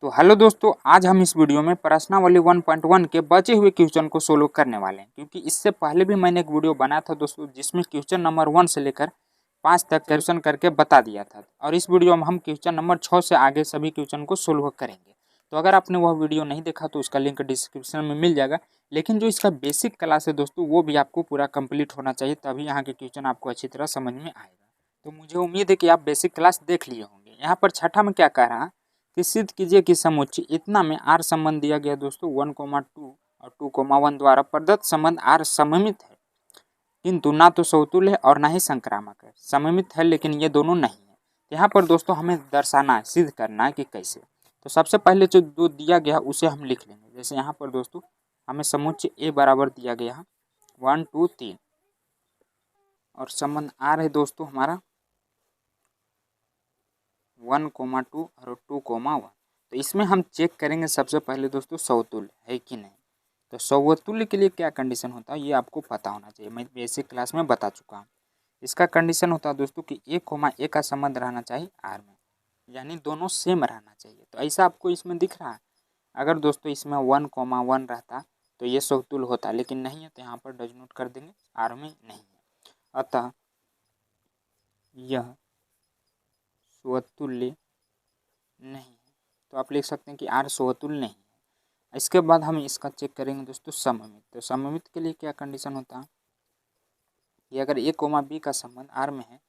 तो हेलो दोस्तों, आज हम इस वीडियो में प्रश्नावली 1.1 के बचे हुए क्वेश्चन को सोल्व करने वाले हैं। क्योंकि इससे पहले भी मैंने एक वीडियो बनाया था दोस्तों, जिसमें क्वेश्चन नंबर 1 से लेकर 5 तक क्वेश्चन करके बता दिया था। और इस वीडियो में हम क्वेश्चन नंबर 6 से आगे सभी क्वेश्चन को सोल्व करेंगे। तो अगर आपने वह वीडियो नहीं देखा तो उसका लिंक डिस्क्रिप्शन में मिल जाएगा। लेकिन जो इसका बेसिक क्लास है दोस्तों, वो भी आपको पूरा कंप्लीट होना चाहिए, तभी यहाँ के क्वेश्चन आपको अच्छी तरह समझ में आएगा। तो मुझे उम्मीद है कि आप बेसिक क्लास देख लिए होंगे। यहाँ पर छठा में क्या कह रहा है कि सिद्ध कीजिए कि समुच्चय इतना में आर संबंध दिया गया दोस्तों 1,2 और 2,1 द्वारा प्रदत्त संबंध आर सममित है, किंतु ना तो समतुल्य है और ना ही संक्रामक है। सममित है लेकिन ये दोनों नहीं है। यहाँ पर दोस्तों हमें दर्शाना है, सिद्ध करना है कि कैसे। तो सबसे पहले जो दो दिया गया उसे हम लिख लेंगे। जैसे यहाँ पर दोस्तों हमें समुच्चय ए बराबर दिया गया है 1, 2, 3 और संबंध आर है दोस्तों हमारा 1,2 और 2,1। तो इसमें हम चेक करेंगे सबसे पहले दोस्तों समतुल्य है कि नहीं। तो समतुल्य के लिए क्या कंडीशन होता है ये आपको पता होना चाहिए, मैं बेसिक क्लास में बता चुका हूँ। इसका कंडीशन होता है दोस्तों कि ए का संबंध रहना चाहिए आर में, यानी दोनों सेम रहना चाहिए। तो ऐसा आपको इसमें दिख रहा है। अगर दोस्तों इसमें 1,1 रहता तो ये समतुल्य होता, लेकिन नहीं है, तो यहाँ पर डज नोट कर देंगे, आर में नहीं है, अतः यह समतुल्य नहीं है। तो आप लिख सकते हैं कि आर समतुल्य नहीं है। इसके बाद हम इसका चेक करेंगे दोस्तों सममित। तो सममित के लिए क्या कंडीशन होता है कि अगर ए कोमा बी का संबंध आर में है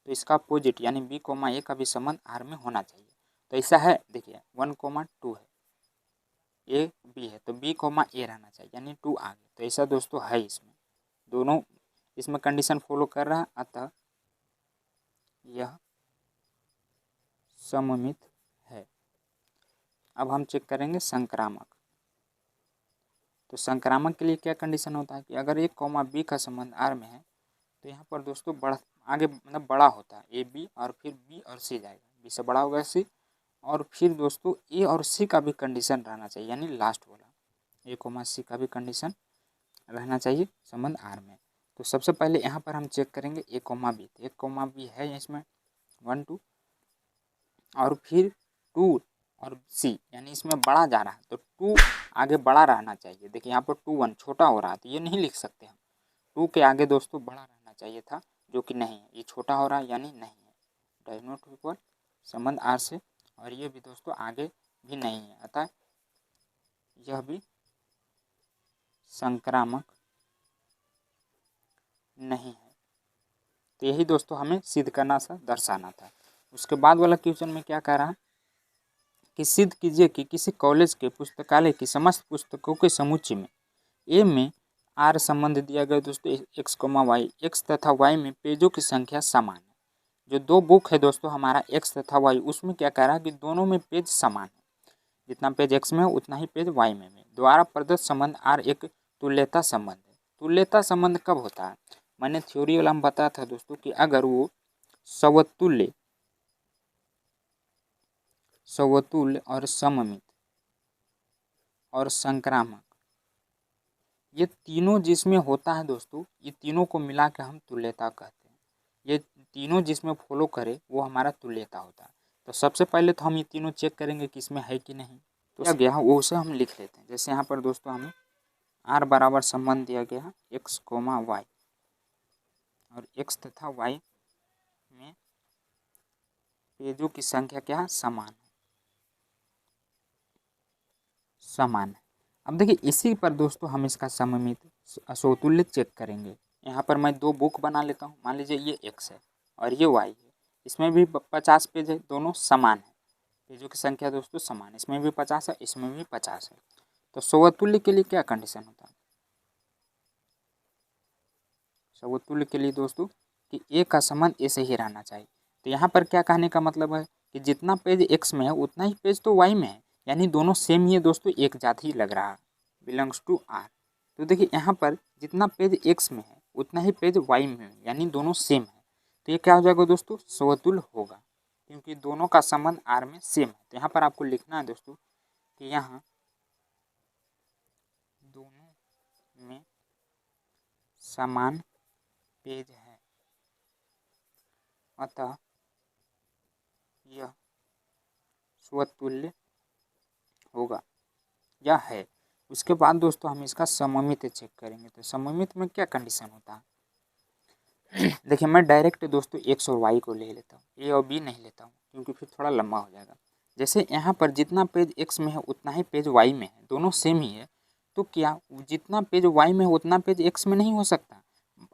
तो इसका अपोजिट यानी बी कोमा ए का भी संबंध आर में होना चाहिए। तो ऐसा है, देखिए 1,2 है, ए बी है, तो बी कोमा ए रहना चाहिए, यानी 2 आगे। तो ऐसा दोस्तों है, इसमें दोनों इसमें कंडीशन फॉलो कर रहा है, अतः यह सममित है। अब हम चेक करेंगे संक्रामक। तो संक्रामक के लिए क्या कंडीशन होता है कि अगर ए कोमा बी का संबंध आर में है तो यहाँ पर दोस्तों आगे मतलब बड़ा होता है, ए बी और फिर बी और सी जाएगा, बी से बड़ा होगा सी, और फिर दोस्तों ए और सी का भी कंडीशन रहना चाहिए, यानी लास्ट वाला ए कोमा सी का भी कंडीशन रहना चाहिए संबंध आर में। तो सबसे पहले यहाँ पर हम चेक करेंगे ए कोमा बी। तो ए कोमा बी है इसमें 1, 2 और फिर 2 और सी, यानी इसमें बड़ा जा रहा है तो 2 आगे बड़ा रहना चाहिए। देखिए यहाँ पर 2, 1 छोटा हो रहा है, तो ये नहीं लिख सकते हम। 2 के आगे दोस्तों बड़ा रहना चाहिए था, जो कि नहीं है, ये छोटा हो रहा है यानी नहीं है, डज नॉट इक्वल संबंध आर से। और ये भी दोस्तों आगे भी नहीं है, अतः यह भी संक्रामक नहीं है। तो यही दोस्तों हमें सिद्ध करना सा दर्शाना था। उसके बाद वाला क्वेश्चन में क्या कह रहा है कि सिद्ध कीजिए कि किसी कॉलेज के पुस्तकालय की समस्त पुस्तकों के समुच्चय में ए में आर संबंध दिया गया दोस्तों एक्स, वाई, एक्स तथा वाई में पेजों की संख्या समान है। जो दो बुक है दोस्तों हमारा एक्स तथा वाई, उसमें क्या कह रहा है कि दोनों में पेज समान है, जितना पेज एक्स में है उतना ही पेज वाई में है। द्वारा प्रदत्त संबंध आर एक तुल्यता संबंध है। तुल्यता संबंध कब होता है, मैंने थ्योरी वाला में बताया था दोस्तों कि अगर वो समतुल्य और सममित और संक्रामक, ये तीनों जिसमें होता है दोस्तों, ये तीनों को मिला के हम तुल्यता कहते हैं। ये तीनों जिसमें फॉलो करे वो हमारा तुल्यता होता है। तो सबसे पहले तो हम ये तीनों चेक करेंगे कि इसमें है कि नहीं। तो क्या गया वो उसे हम लिख लेते हैं। जैसे यहाँ पर दोस्तों हमें आर बराबर संबंध दिया गया है एक्स कोमा वाई, और एक्स तथा वाई में पेजों की संख्या क्या है, समान है। अब देखिए इसी पर दोस्तों हम इसका सममित समतुल्य चेक करेंगे। यहाँ पर मैं दो बुक बना लेता हूँ। मान लीजिए ये एक्स है और ये वाई है, इसमें भी 50 पेज है, दोनों समान है, पेजों की संख्या दोस्तों समान है, इसमें भी 50 है, इसमें भी 50 है। तो समतुल्य के लिए क्या कंडीशन होता है, समतुल्य के लिए दोस्तों कि ए का संबंध ए से ही रहना चाहिए। तो यहाँ पर क्या कहने का मतलब है कि जितना पेज एक्स में है उतना ही पेज तो वाई में है, यानी दोनों सेम ही है दोस्तों, एक जाति ही लग रहा है, बिलोंग्स टू आर। तो देखिए यहाँ पर जितना पेज एक्स में है उतना ही पेज वाई में है, यानी दोनों सेम है। तो ये क्या हो जाएगा दोस्तों, समतुल्य होगा, क्योंकि दोनों का संबंध आर में सेम है। तो यहाँ पर आपको लिखना है दोस्तों कि यहाँ दोनों में समान पेज है, अतः यह समतुल्य होगा या है। उसके बाद दोस्तों हम इसका सममित चेक करेंगे। तो सममित में क्या कंडीशन होता है, देखिए मैं डायरेक्ट दोस्तों एक्स और वाई को ले लेता हूँ, ए और बी नहीं लेता हूँ क्योंकि फिर थोड़ा लंबा हो जाएगा। जैसे यहाँ पर जितना पेज एक्स में है उतना ही पेज वाई में है, दोनों सेम ही है, तो क्या जितना पेज वाई में है उतना पेज एक्स में नहीं हो सकता।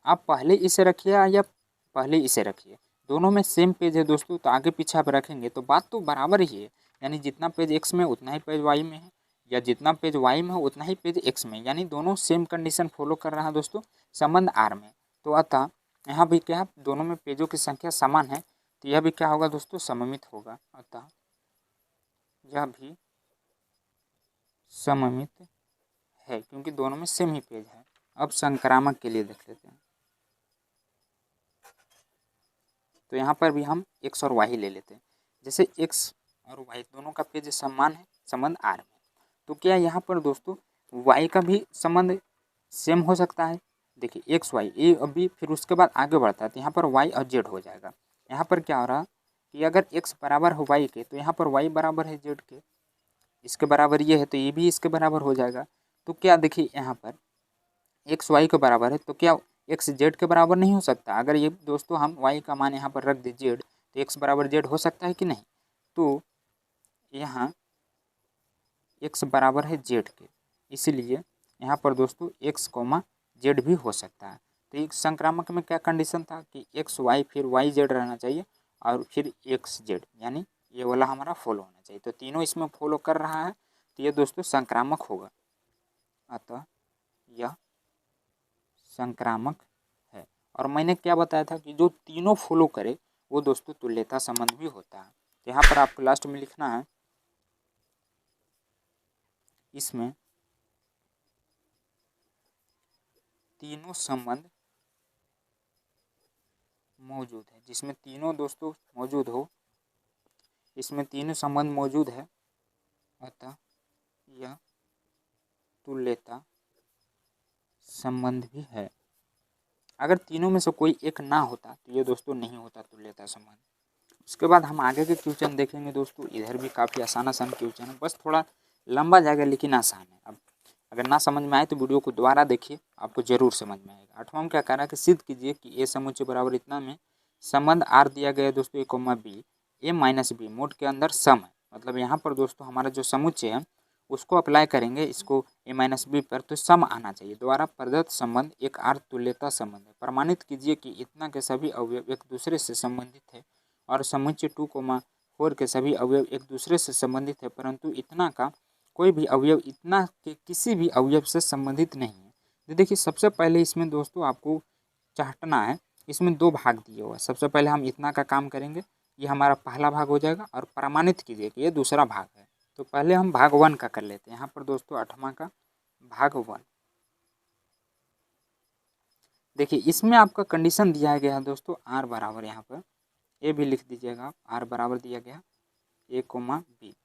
आप पहले इसे रखिए या पहले इसे रखिए, दोनों में सेम पेज है दोस्तों, तो आगे पीछे आप रखेंगे तो बात तो बराबर ही है। यानी जितना पेज एक्स में उतना ही पेज वाई में है, या जितना पेज वाई में हो उतना ही पेज एक्स में, यानी दोनों सेम कंडीशन फॉलो कर रहा है दोस्तों संबंध आर में। तो अतः यहाँ भी क्या दोनों में पेजों की संख्या समान है, तो यह भी क्या होगा दोस्तों सममित होगा। अतः यह भी सममित है क्योंकि दोनों में सेम ही पेज है। अब संक्रामक के लिए देख लेते हैं। तो यहाँ पर भी हम एक्स और वाई ले लेते हैं। जैसे एक्स और वाई दोनों का पेज समान है संबंध आर में, तो क्या यहाँ पर दोस्तों वाई का भी संबंध सेम हो सकता है। देखिए एक्स वाई ए अभी फिर उसके बाद आगे बढ़ता है तो यहाँ पर वाई और जेड हो जाएगा। यहाँ पर क्या हो रहा कि अगर एक्स बराबर हो वाई के तो यहाँ पर वाई बराबर है जेड के, इसके बराबर ये है तो ये भी इसके बराबर हो जाएगा। तो क्या देखिए यहाँ पर एक्स वाई के बराबर है तो क्या एक्स जेड के बराबर नहीं हो सकता। अगर ये दोस्तों हम वाई का मान यहाँ पर रख दें जेड, तो एक्स बराबर जेड हो सकता है कि नहीं। तो यहाँ एक्स बराबर है जेड के, इसलिए यहाँ पर दोस्तों एक्स कॉमा जेड भी हो सकता है। तो एक संक्रामक में क्या कंडीशन था कि एक्स वाई फिर वाई जेड रहना चाहिए और फिर एक्स जेड, यानी ये वाला हमारा फॉलो होना चाहिए। तो तीनों इसमें फॉलो कर रहा है, तो ये दोस्तों संक्रामक होगा। अतः यह संक्रामक है। और मैंने क्या बताया था कि जो तीनों फॉलो करे वो दोस्तों तुल्यता संबंध भी होता है। तो यहाँ पर आपको लास्ट में लिखना है, इसमें तीनों संबंध मौजूद है। जिसमें तीनों दोस्तों मौजूद हो, इसमें तीनों संबंध मौजूद है, अतः यह तुल्यता संबंध भी है। अगर तीनों में से कोई एक ना होता तो ये दोस्तों नहीं होता तुल्यता संबंध। उसके बाद हम आगे के क्वेश्चन देखेंगे दोस्तों। इधर भी काफ़ी आसान क्वेश्चन है, बस थोड़ा लंबा जाएगा लेकिन आसान है। अब अगर ना समझ में आए तो वीडियो को दोबारा देखिए, आपको जरूर समझ में आएगा। 8वां में क्या कह रहा है कि सिद्ध कीजिए कि ए समुच्चय बराबर इतना में संबंध आर दिया गया है दोस्तों ए कोमा बी, ए माइनस बी मोड के अंदर सम है। मतलब यहाँ पर दोस्तों हमारा जो समुच्चय है उसको अप्लाई करेंगे इसको ए माइनस बी पर, तो सम आना चाहिए। द्वारा प्रदत्त संबंध एक आर तुल्यता संबंध है। प्रमाणित कीजिए कि इतना के सभी अवयव एक दूसरे से संबंधित है और समुच्चय 2,4 के सभी अवयव एक दूसरे से संबंधित है, परंतु इतना का कोई भी अवयव इतना के किसी भी अवयव से संबंधित नहीं है। तो देखिए सबसे पहले इसमें दोस्तों आपको चाटना है, इसमें दो भाग दिए हुआ है। सबसे पहले हम इतना का काम करेंगे, ये हमारा पहला भाग हो जाएगा, और प्रमाणित कीजिए कि ये दूसरा भाग है। तो पहले हम भाग 1 का कर लेते हैं। यहाँ पर दोस्तों 8वां का भाग 1, देखिए इसमें आपका कंडीशन दिया गया है दोस्तों आर बराबर, यहाँ पर ए भी लिख दीजिएगा आप, आर बराबर दिया गया ए कोमा बी,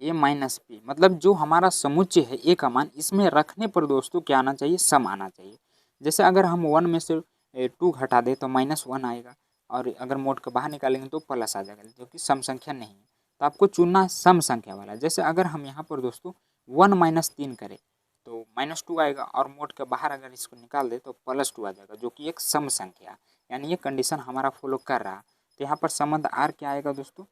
ए माइनस बी। मतलब जो हमारा समुच्चय है ए का मान, इसमें रखने पर दोस्तों क्या आना चाहिए, सम आना चाहिए। जैसे अगर हम 1 में से 2 घटा दें तो -1 आएगा, और अगर मोड के बाहर निकालेंगे तो प्लस आ जाएगा, जो कि सम संख्या नहीं है। तो आपको चुनना है सम संख्या वाला। जैसे अगर हम यहाँ पर दोस्तों 1 - 3 करें तो -2 आएगा, और मोड के बाहर अगर इसको निकाल दे तो +2 आ जाएगा, जो कि एक सम संख्या, यानी ये कंडीशन हमारा फॉलो कर रहा है। तो यहाँ पर संबंध आर क्या आएगा दोस्तों,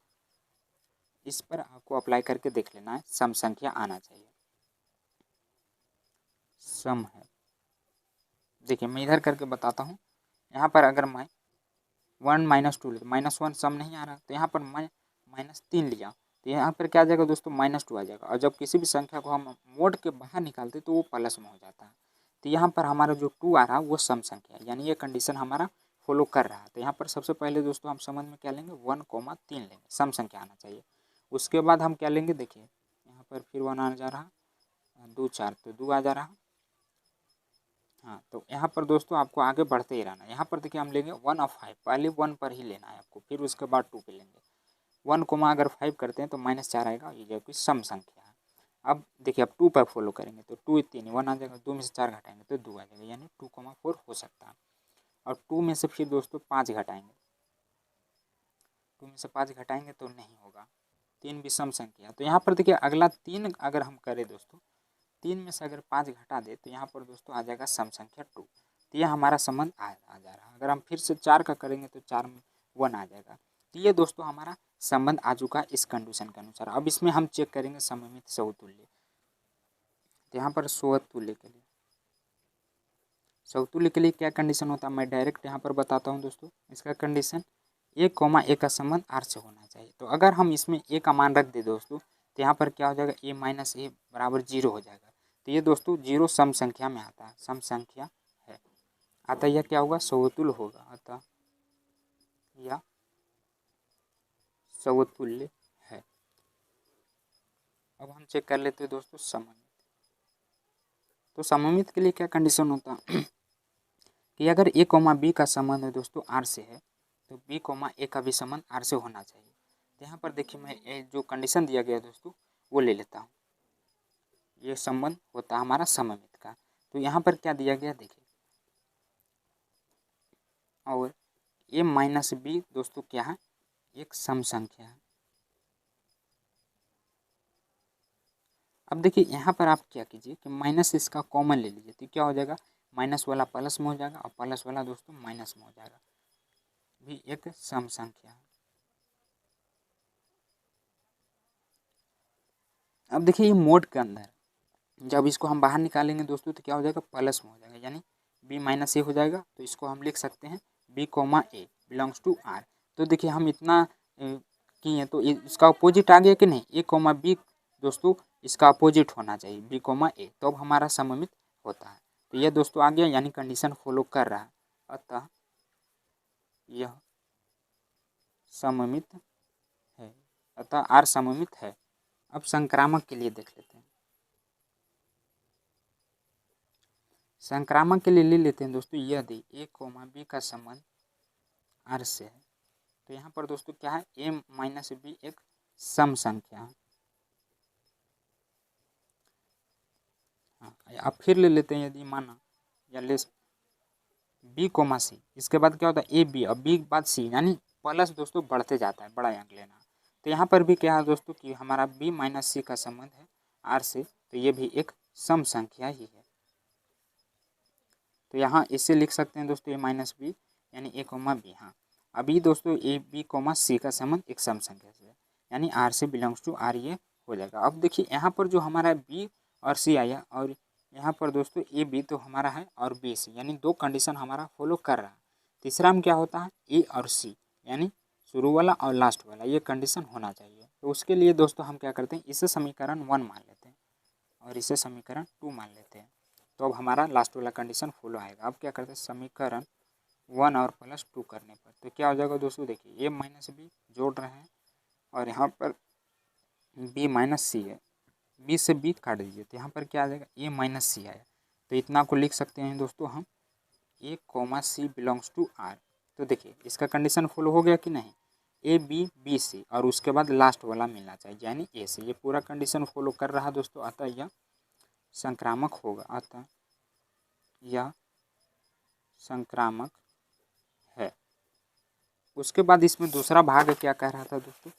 इस पर आपको अप्लाई करके देख लेना है, सम संख्या आना चाहिए, सम है। देखिए मैं इधर करके बताता हूँ। यहाँ पर अगर मैं 1 - 2 ले, -1 सम नहीं आ रहा, तो यहाँ पर मैं -3 लिया, तो यहाँ पर क्या आ जाएगा दोस्तों, -2 आ जाएगा। और जब किसी भी संख्या को हम मोड के बाहर निकालते तो वो प्लस में हो जाता है। तो यहाँ पर हमारा जो 2 आ रहा है वो सम संख्या है, यानी ये कंडीशन हमारा फॉलो कर रहा है। तो यहाँ पर सबसे पहले दोस्तों हम संबंध में क्या लेंगे, 1,3 लेंगे, सम संख्या आना चाहिए। उसके बाद हम क्या लेंगे, देखिए यहाँ पर फिर 1 आ जा रहा, 2 4 तो 2 आ जा रहा। हाँ, तो यहाँ पर दोस्तों आपको आगे बढ़ते ही रहना है। यहाँ पर देखिए हम लेंगे 1 और 5, पहले 1 पर ही लेना है आपको, फिर उसके बाद 2 पे लेंगे। 1 कोमा अगर 5 करते हैं तो -4 आएगा, ये जो कि सम संख्या है। अब देखिए अब 2 पर फॉलो करेंगे तो 2 3 1 आ जाएगा, 2 में से 4 घटाएंगे तो 2 आ जाएगा, यानी 2,4 हो सकता है। और 2 में से फिर दोस्तों 5 घटाएंगे, 2 में से 5 घटाएंगे तो नहीं होगा, 3 भी सम संख्या। तो यहाँ पर देखिए अगला 3 अगर हम करें दोस्तों, 3 में से अगर 5 घटा दे तो यहाँ पर दोस्तों आ जाएगा सम संख्या 2। तो ये हमारा संबंध आ जा रहा है। अगर हम फिर से 4 का करेंगे तो 4 में 1 आ जाएगा। तो ये दोस्तों हमारा संबंध आ चुका इस कंडीशन के अनुसार। अब इसमें हम चेक करेंगे सममित समतुल्य। तो यहाँ पर समतुल्य के लिए, समतुल्य के लिए क्या कंडीशन होता है मैं डायरेक्ट यहाँ पर बताता हूँ दोस्तों। इसका कंडीशन a, a का संबंध r से होना चाहिए। तो अगर हम इसमें a का मान रख दे दोस्तों तो यहाँ पर क्या हो जाएगा, a माइनस ए बराबर 0 हो जाएगा। तो ये दोस्तों 0 सम संख्या में आता है, सम संख्या है। अतः यह क्या होगा, समतुल्य होगा। अतः यह समतुल्य है। अब हम चेक कर लेते हैं दोस्तों सममित। तो सममित के लिए क्या कंडीशन होता है कि अगर a, b का संबंध है दोस्तों r से है तो b, a का भी संबंध r से होना चाहिए। तो यहाँ पर देखिए मैं जो कंडीशन दिया गया दोस्तों वो ले लेता हूँ। ये संबंध होता है हमारा सममित का। तो यहाँ पर क्या दिया गया देखिए, और a माइनस बी दोस्तों क्या है, एक सम संख्या है। अब देखिए यहाँ पर आप क्या कीजिए कि माइनस इसका कॉमन ले लीजिए। तो क्या हो जाएगा, माइनस वाला प्लस में हो जाएगा और प्लस वाला दोस्तों माइनस में हो जाएगा, भी एक सम संख्या है। अब देखिए ये मोड के अंदर जब इसको हम बाहर निकालेंगे दोस्तों तो क्या हो जाएगा, प्लस में हो जाएगा, यानी b माइनस ए हो जाएगा। तो इसको हम लिख सकते हैं b, a belongs to r। तो देखिए हम इतना किए तो इसका अपोजिट आ गया कि नहीं, a, b दोस्तों इसका अपोजिट होना चाहिए b, a, तो अब हमारा सममित होता है। तो यह दोस्तों आ गया, यानी कंडीशन फॉलो कर रहा है। अतः यह सममित है, अतः r सममित है। अब संक्रामक के लिए देख लेते हैं। संक्रामक के लिए ले लेते हैं दोस्तों, यदि a, b का संबंध r से है तो यहाँ पर दोस्तों क्या है, a माइनस b एक सम संख्या है। हाँ, अब फिर ले लेते हैं, यदि माना या ले b, c, इसके बाद क्या होता है a, b और b के बाद c, यानी प्लस दोस्तों बढ़ते जाता है, बड़ा अंक लेना। तो यहाँ पर भी क्या है दोस्तों कि हमारा b माइनस c का संबंध है r से, तो ये भी एक सम संख्या ही है। तो यहाँ इससे लिख सकते हैं दोस्तों a माइनस बी यानी a, b। हाँ, अभी दोस्तों a, b, c का संबंध एक सम संख्या से है, यानी r से बिलोंग्स टू r ये हो जाएगा। अब देखिए यहाँ पर जो हमारा b और c आया, और यहाँ पर दोस्तों a, b तो हमारा है और b, c, यानी दो कंडीशन हमारा फॉलो कर रहा है। तीसरा में क्या होता है, a और c, यानी शुरू वाला और लास्ट वाला, ये कंडीशन होना चाहिए। तो उसके लिए दोस्तों हम क्या करते हैं, इसे समीकरण 1 मान लेते हैं और इसे समीकरण 2 मान लेते हैं। तो अब हमारा लास्ट वाला कंडीशन फॉलो आएगा। अब क्या करते हैं, समीकरण 1 और प्लस 2 करने पर तो क्या हो जाएगा दोस्तों, देखिए a माइनस बी जोड़ रहे हैं और यहाँ पर b माइनस सी है, b से b काट दीजिए तो यहाँ पर क्या आ जाएगा, a माइनस सी आया। तो इतना को लिख सकते हैं दोस्तों हम a, c belongs to r। तो देखिए इसका कंडीशन फॉलो हो गया कि नहीं, a, b, c और उसके बाद लास्ट वाला मिलना चाहिए यानी a से। ये पूरा कंडीशन फॉलो कर रहा है दोस्तों, अतः यह संक्रामक होगा, अतः यह संक्रामक है। उसके बाद इसमें दूसरा भाग क्या कह रहा था दोस्तों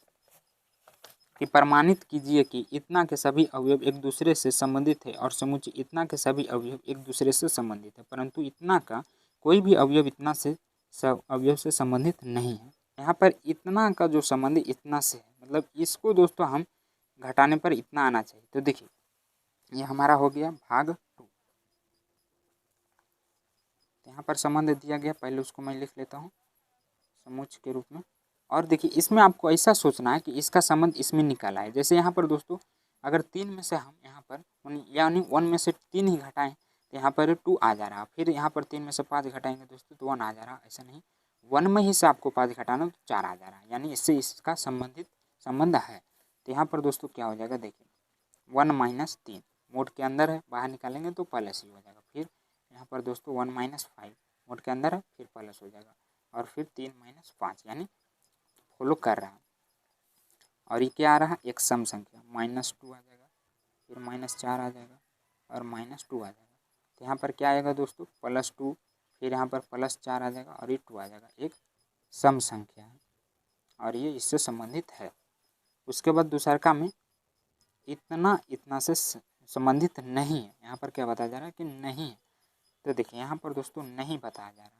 कि प्रमाणित कीजिए कि इतना के सभी अवयव एक दूसरे से संबंधित है और समुच्चय इतना के सभी अवयव एक दूसरे से संबंधित है, परंतु इतना का कोई भी अवयव इतना से अवयव से संबंधित नहीं है। यहाँ पर इतना का जो संबंध इतना से है, मतलब इसको दोस्तों हम घटाने पर इतना आना चाहिए। तो देखिए ये हमारा हो गया भाग 2। यहाँ पर संबंध दिया गया, पहले उसको मैं लिख लेता हूँ समुच्चय के रूप में। और देखिए इसमें आपको ऐसा सोचना है कि इसका संबंध इसमें निकाला है। जैसे यहाँ पर दोस्तों अगर 3 में से हम यहाँ पर यानी 1 में से 3 ही घटाएं तो यहाँ पर 2 आ जा रहा है। फिर यहाँ पर 3 में से 5 घटाएंगे दोस्तों तो 1 आ जा रहा, ऐसा नहीं, 1 में ही से आपको 5 घटाना तो 4 आ जा रहा है, यानी इससे इसका संबंध है। तो यहाँ पर दोस्तों क्या हो जाएगा, देखिए 1 माइनस 3 मोड के अंदर है, बाहर निकालेंगे तो प्लस ही हो जाएगा। फिर यहाँ पर दोस्तों 1 माइनस 5 मोड के अंदर है, फिर प्लस हो जाएगा, और फिर 3 माइनस 5 यानी फॉलो कर रहा है। और ये क्या आ रहा है, एक सम संख्या, -2 आ जाएगा, फिर -4 आ जाएगा और -2 आ जाएगा। तो यहाँ पर क्या आएगा दोस्तों, +2, फिर यहाँ पर +4 आ जाएगा और ये 2 आ जाएगा, एक सम संख्या है और ये इससे संबंधित है। उसके बाद दूसरका में इतना से संबंधित नहीं है। यहाँ पर क्या बताया जा रहा है कि नहीं है। तो देखिए यहाँ पर दोस्तों नहीं बताया जा रहा,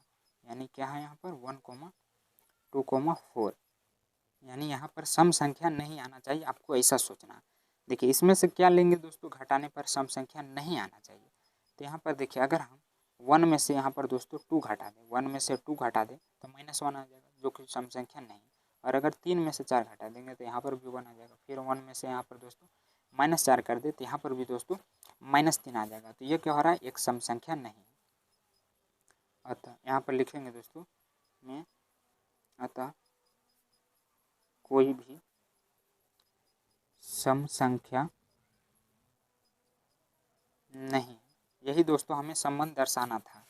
यानी क्या है यहाँ पर 1,2,4, यानी यहाँ पर सम संख्या नहीं आना चाहिए, आपको ऐसा सोचना। देखिए इसमें से क्या लेंगे दोस्तों, घटाने पर सम संख्या नहीं आना चाहिए। तो यहाँ पर देखिए अगर हम 1 में से यहाँ पर दोस्तों 2 घटा दें, 1 में से 2 घटा दें तो -1 आ जाएगा, जो कि सम संख्या नहीं। और अगर 3 में से 4 घटा देंगे तो यहाँ पर भी 1 आ जाएगा। फिर 1 में से यहाँ पर दोस्तों -4 कर दे तो यहाँ पर भी दोस्तों -3 आ जाएगा। तो ये क्या हो रहा है, एक सम संख्या नहीं। अतः यहाँ पर लिखेंगे दोस्तों में, अतः कोई भी सम संख्या नहीं। यही दोस्तों हमें संबंध दर्शाना था।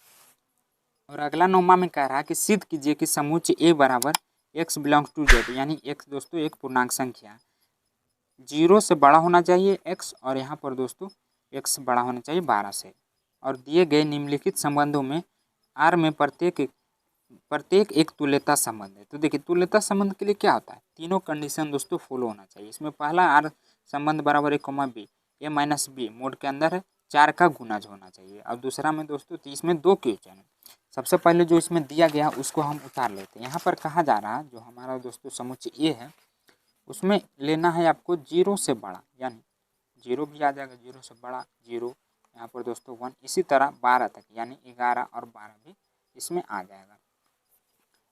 और अगला 9वां में कह रहा है कि सिद्ध कीजिए कि समुच्चय A बराबर x बिलोंग्स टू z, यानी x दोस्तों एक पूर्णांक संख्या 0 से बड़ा होना चाहिए x, और यहाँ पर दोस्तों x बड़ा होना चाहिए 12 से। और दिए गए निम्नलिखित संबंधों में R में प्रत्येक एक तुल्यता संबंध है। तो देखिए तुल्यता संबंध के लिए क्या होता है, तीनों कंडीशन दोस्तों फॉलो होना चाहिए। इसमें पहला R संबंध बराबर a, b मोड के अंदर है, 4 का गुणज होना चाहिए। और दूसरा में दोस्तों इसमें 2 क्वेश्चन है। सबसे पहले जो इसमें दिया गया उसको हम उतार लेते हैं। यहाँ पर कहा जा रहा है जो हमारा दोस्तों समुच्चय ए है उसमें लेना है आपको 0 से बड़ा, यानी 0 भी आ जाएगा, 0 से बड़ा 0, यहाँ पर दोस्तों 1, इसी तरह 12 तक, यानी 11 और 12 भी इसमें आ जाएगा।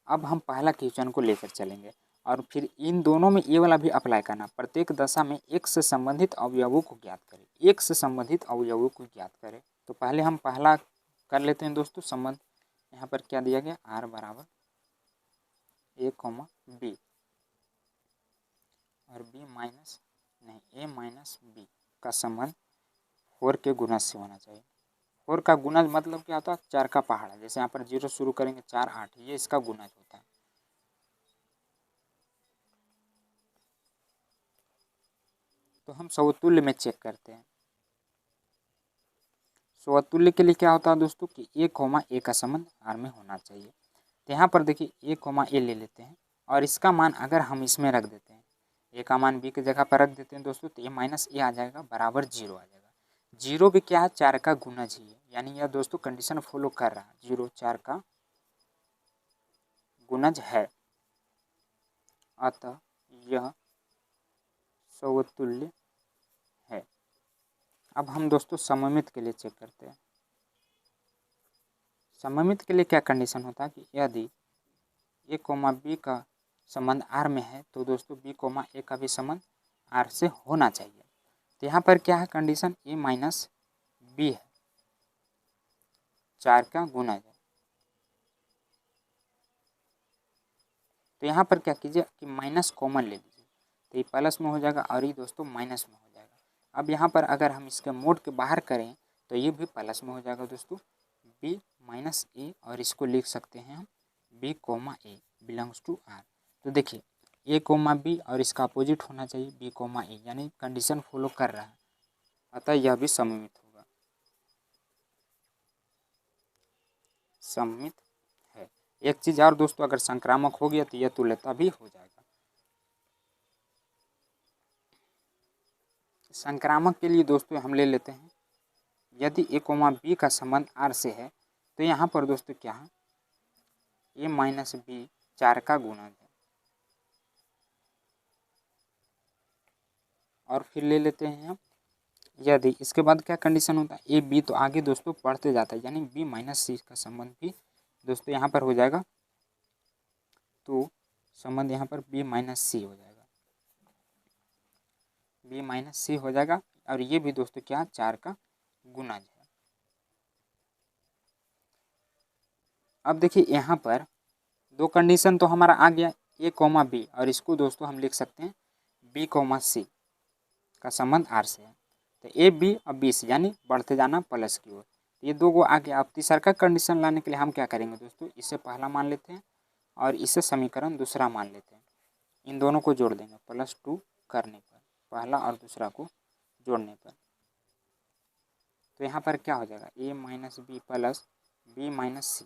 अब हम पहला क्वेश्चन को लेकर चलेंगे और फिर इन दोनों में ये वाला भी अप्लाई करना। प्रत्येक दशा में एक से संबंधित अवयवों को ज्ञात करें, एक से संबंधित अवयवों को ज्ञात करें। तो पहले हम पहला कर लेते हैं दोस्तों संबंध। यहाँ पर क्या दिया गया, R बराबर a, b और a माइनस b का संबंध 4 के गुणज से होना चाहिए। 4 का गुणज मतलब क्या होता है, 4 का पहाड़ा। जैसे यहाँ पर 0 शुरू करेंगे 4 8, ये इसका गुणज होता है। तो हम समतुल्य में चेक करते हैं। समतुल्य के लिए क्या होता है दोस्तों कि a, का संबंध R में होना चाहिए। तो यहाँ पर देखिए a, ले लेते हैं और इसका मान अगर हम इसमें रख देते हैं, a का मान b की जगह पर रख देते हैं दोस्तों, तो a माइनस a आ जाएगा बराबर 0 आ जाएगा। 0 भी क्या है, 4 का गुणज ही है, यानी यह दोस्तों कंडीशन फॉलो कर रहा है, 0 4 का गुणज है, अतः यह समतुल्य है। अब हम दोस्तों सममित के लिए चेक करते हैं। सममित के लिए क्या कंडीशन होता है कि यदि a, b का संबंध R में है तो दोस्तों b, a का भी संबंध R से होना चाहिए। तो यहाँ पर क्या है कंडीशन, a माइनस b है, 4 का गुणज है। तो यहाँ पर क्या कीजिए कि माइनस कॉमन ले लीजिए, तो ये प्लस में हो जाएगा और ये दोस्तों माइनस में हो जाएगा। अब यहाँ पर अगर हम इसके मोड के बाहर करें तो ये भी प्लस में हो जाएगा दोस्तों, b माइनस a, और इसको लिख सकते हैं हम b, a belongs to R। तो देखिए a, b और इसका अपोजिट होना चाहिए b, a, यानी कंडीशन फॉलो कर रहा है, अतः यह भी सममित होगा, सममित है। एक चीज़ और दोस्तों, अगर संक्रामक हो गया तो यह तुल्यता भी हो जाएगा। संक्रामक के लिए दोस्तों हम ले लेते हैं, यदि a, b का संबंध R से है तो यहाँ पर दोस्तों क्या है, a माइनस b 4 का गुणज है। और फिर ले लेते हैं हम, यदि इसके बाद क्या कंडीशन होता है, a, b तो आगे दोस्तों बढ़ते जाता है, यानी b माइनस c का संबंध भी दोस्तों यहाँ पर हो जाएगा। तो संबंध यहाँ पर b माइनस c हो जाएगा, b माइनस c हो जाएगा। और ये भी दोस्तों क्या, 4 का गुणज है। अब देखिए यहाँ पर 2 कंडीशन तो हमारा आ गया, a, b, और इसको दोस्तों हम लिख सकते हैं b, c का संबंध R से है। तो a, b और b से यानी बढ़ते जाना प्लस की ओर, ये 2 को आ गया। अब तीसरा का कंडीशन लाने के लिए हम क्या करेंगे दोस्तों, इसे पहला मान लेते हैं और इसे समीकरण दूसरा मान लेते हैं। इन दोनों को जोड़ देंगे +2 करने पर, पहला और दूसरा को जोड़ने पर। तो यहाँ पर क्या हो जाएगा, a minus b plus b minus c।